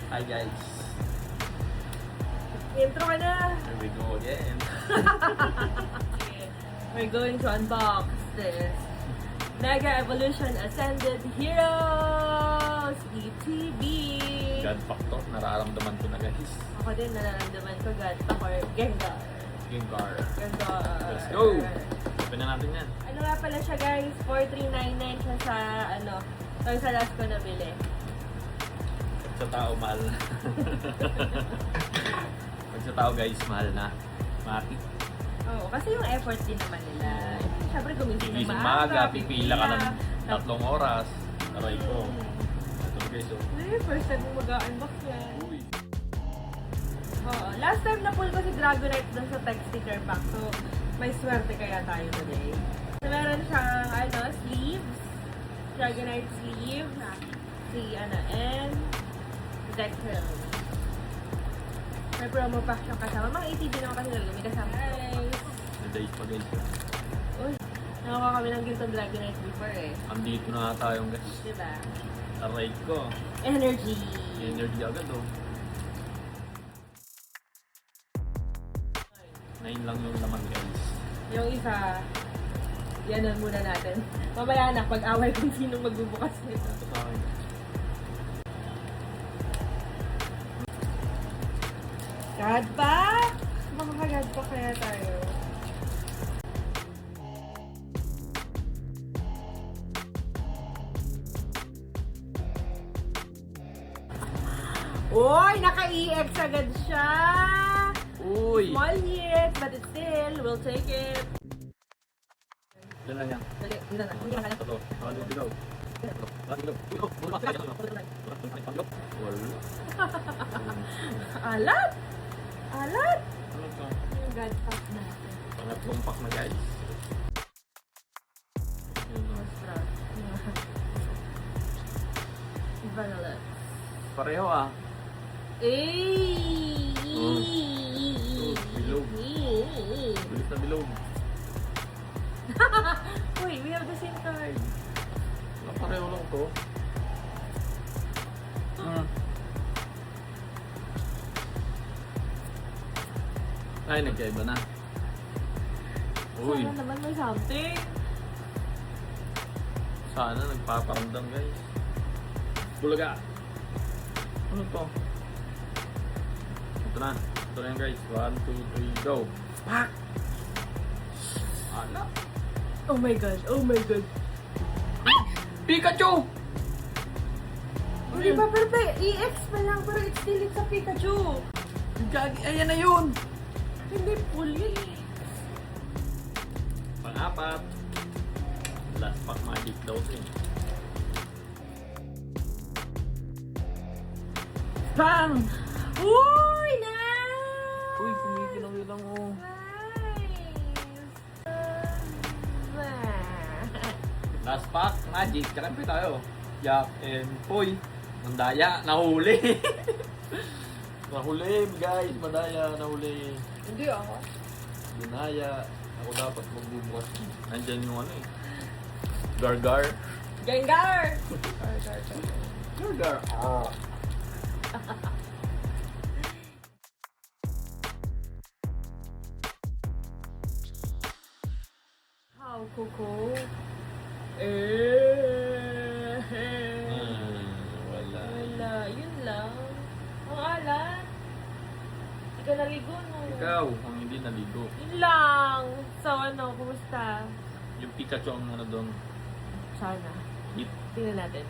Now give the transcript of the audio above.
Hi guys. Intro ka na. Here we go again. We're going to unbox this Mega Evolution Ascended Heroes ETB. God factor, nararamdaman ko na guys. Ako din, nararamdaman ko God or Gengar. Gengar. Gengar. Let's go! Open na natin yan. Ano nga pala siya guys? 4399 siya sa Toys R Us ko nabili. Pag sa tao, mahal na. Pag sa tao guys, mahal na. Mati. Oo, kasi yung effort din naman nila. Siyempre gumising ng Gigising maaga. maaga, pipila ka ng 3 oras. Aray ko. Ito guys, oh. First time mo mag-unbox yan. Uy. Oo. Last time na-pull ko si Dragonite dun sa tech sticker pack. So, may swerte kaya tayo today. So, meron siyang, sleeves. Dragonite sleeve. And Deckel. May promo pack siyang kasama. Mga ATV naman kasi talaga. May kasama. Guys. May days pa guys. Uy. Nakakuha kami ng gintong Dragonite before eh. Andito na tayong guys. Diba? Aray ko. Energy. Energy agad oh. 9 lang yung laman guys. Yung isa, yanan muna natin. Mamaya na, pag-away kung sinong magbubukas nito. Ito sa akin. God pa? Makakagad pa kaya tayo. Uy! Naka-EX agad siya! Uy! Small EX, but it's still, we'll take it. Diyan lang yan. Dali, hindi na. Hindi na kaya. Ito. Ano dilaw? Dilaw. Uy, oh! Bulma ka yan. Wala. Alat! Alat! Ano ito? Yung God pack natin. Pangatlong pack na guys. Yun o. Vanilla. Pareho ah. Eh! Bilog. Bilis na bilog. Uy, we have the same card. Pareho lang to. Ay, nagkaiba na. Uy, Sana naman may something. sana nagpaparamdam guys. Bulaga. Ano to? Ito na. Ito na yan guys. 1, 2, 3, go. Pak! Ala. Oh my god, oh my god. Pikachu! Hindi pa perfect. EX pa lang, pero it's still it's a Pikachu. Gagi, ayan na yun! Hindi full yun eh. Pang-apat. Last pack magic daw eh. Bang! Uy! Nice! Uy, kumikilaw yun lang oh. Nice! Last pack magic. Karampi tayo. Yak and Poy. Mandaya, nahuli. Nahuli guys, madaya, nahuli. Hindi ako. Ginaya. Ako dapat magbubukas. Nandyan yung ano eh. Gargar. Gengar! Gargar. Ah. How, Coco? Wala. Wala, yun lang. Ang alat. Hindi ka naligo, no? Ikaw, kung hindi naligo. Yun lang. So, kumusta? Yung Pikachu ang ano doon. Sana. Hit. Tingnan natin.